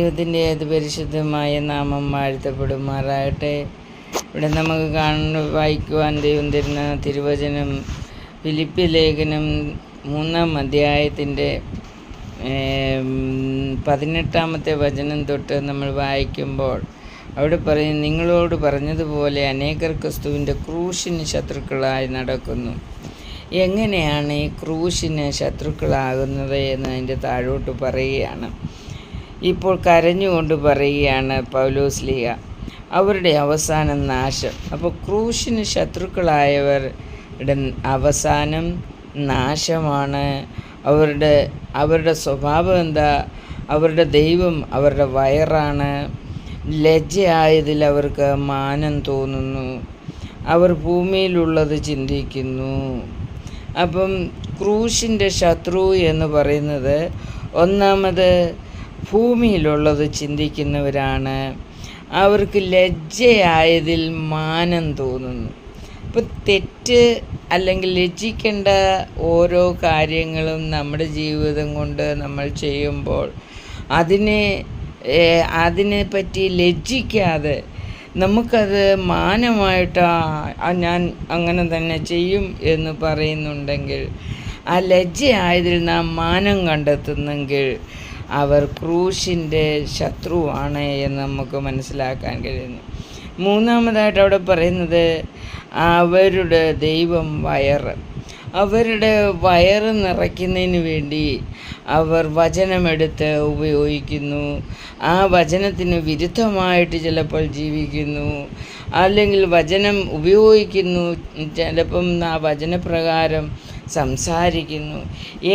ദൈവത്തിൻ്റെ അതിപരിശുദ്ധമായ നാമം വാഴ്ത്തപ്പെടുമാറാകട്ടെ. ഇവിടെ നമുക്ക് വായിക്കുവാൻ ദൈവം തരുന്ന തിരുവചനം ഫിലിപ്പി ലേഖനം 3-ാം അധ്യായത്തിൻ്റെ 18-ാമത്തെ വചനം തൊട്ട് നമ്മൾ വായിക്കുമ്പോൾ അവിടെ പറയും, നിങ്ങളോട് പറഞ്ഞതുപോലെ അനേകർ ക്രിസ്തുവിൻ്റെ ക്രൂശിന് ശത്രുക്കളായി നടക്കുന്നു. എങ്ങനെയാണ് ഈ ക്രൂശിന് ശത്രുക്കളാകുന്നത് എന്ന് അതിൻ്റെ താഴോട്ട് പറയുകയാണ്. ഇപ്പോൾ കരഞ്ഞുകൊണ്ട് പറയുകയാണ് പൗലോസ്ലീഹ, അവരുടെ അവസാനം നാശം. അപ്പോൾ ക്രൂശിന് ശത്രുക്കളായവരുടെ അവസാനം നാശമാണ്. അവരുടെ സ്വഭാവം എന്താ? അവരുടെ ദൈവം അവരുടെ വയറാണ്. ലജ്ജയായതിൽ അവർക്ക് മാനം തോന്നുന്നു. അവർ ഭൂമിയിലുള്ളത് ചിന്തിക്കുന്നു. അപ്പം ക്രൂശിൻ്റെ ശത്രു എന്ന് പറയുന്നത് ഒന്നാമത് ഭൂമിയിലുള്ളത് ചിന്തിക്കുന്നവരാണ്. അവർക്ക് ലജ്ജയായതിൽ മാനം തോന്നുന്നു. ഇപ്പം തെറ്റ് അല്ലെങ്കിൽ ലജ്ജിക്കേണ്ട ഓരോ കാര്യങ്ങളും നമ്മുടെ ജീവിതം കൊണ്ട് നമ്മൾ ചെയ്യുമ്പോൾ അതിനെ പറ്റി ലജ്ജിക്കാതെ നമുക്കത് മാനമായിട്ട് ഞാൻ അങ്ങനെ തന്നെ ചെയ്യും എന്ന് പറയുന്നുണ്ടെങ്കിൽ, ആ ലജ്ജയായതിൽ നാം മാനം കണ്ടെത്തുന്നെങ്കിൽ അവർ ക്രൂശിൻ്റെ ശത്രുവാണ് എന്ന് നമുക്ക് മനസ്സിലാക്കാൻ കഴിയുന്നു. മൂന്നാമതായിട്ട് അവിടെ പറയുന്നത് അവരുടെ ദൈവം വയറ്. അവരുടെ വയറ് നിറയ്ക്കുന്നതിന് വേണ്ടി അവർ വചനമെടുത്ത് ഉപയോഗിക്കുന്നു. ആ വചനത്തിന് വിരുദ്ധമായിട്ട് ചിലപ്പോൾ ജീവിക്കുന്നു, അല്ലെങ്കിൽ വചനം ഉപയോഗിക്കുന്നു, ചിലപ്പം ആ വചനപ്രകാരം സംസാരിക്കുന്നു.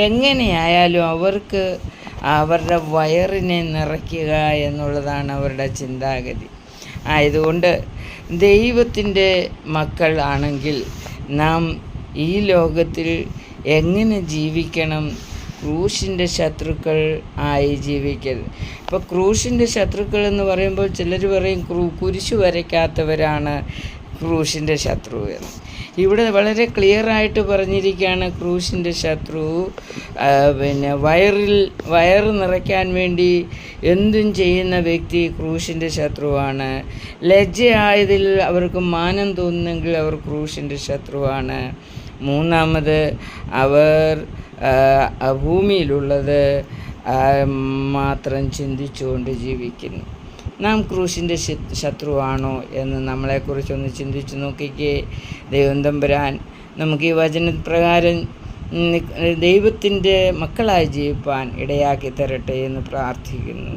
എങ്ങനെയായാലും അവർക്ക് അവരുടെ വയറിനെ നിറയ്ക്കുക എന്നുള്ളതാണ് അവരുടെ ചിന്താഗതി. ആയതുകൊണ്ട് ദൈവത്തിൻ്റെ മക്കൾ ആണെങ്കിൽ നാം ഈ ലോകത്തിൽ എങ്ങനെ ജീവിക്കണം? ക്രൂശിൻ്റെ ശത്രുക്കൾ ആയി ജീവിക്കരുത്. ഇപ്പോൾ ക്രൂശിൻ്റെ ശത്രുക്കൾ എന്ന് പറയുമ്പോൾ ചിലർ പറയും കുരിശു വരയ്ക്കാത്തവരാണ് ക്രൂശിൻ്റെ ശത്രു എന്ന്. ഇവിടെ വളരെ ക്ലിയറായിട്ട് പറഞ്ഞിരിക്കുകയാണ്, ക്രൂശിൻ്റെ ശത്രു വയറ് നിറയ്ക്കാൻ വേണ്ടി എന്തും ചെയ്യുന്ന വ്യക്തി ക്രൂശിൻ്റെ ശത്രുവാണ്. ലജ്ജയായതിൽ അവർക്ക് മാനം തോന്നുന്നെങ്കിൽ അവർ ക്രൂശിൻ്റെ ശത്രുവാണ്. മൂന്നാമത് അവർ ഭൂമിയിലുള്ളത് മാത്രം ചിന്തിച്ചുകൊണ്ട് ജീവിക്കുന്നു. നാം ക്രൂശിൻ്റെ ശത്രുവാണോ എന്ന് നമ്മളെക്കുറിച്ചൊന്ന് ചിന്തിച്ച് നോക്കിക്കേ. ദൈവം തമ്പുരാൻ നമുക്ക് ഈ വചനപ്രകാരം ദൈവത്തിൻ്റെ മക്കളായി ജീവിപ്പാൻ ഇടയാക്കി തരട്ടെ എന്ന് പ്രാർത്ഥിക്കുന്നു.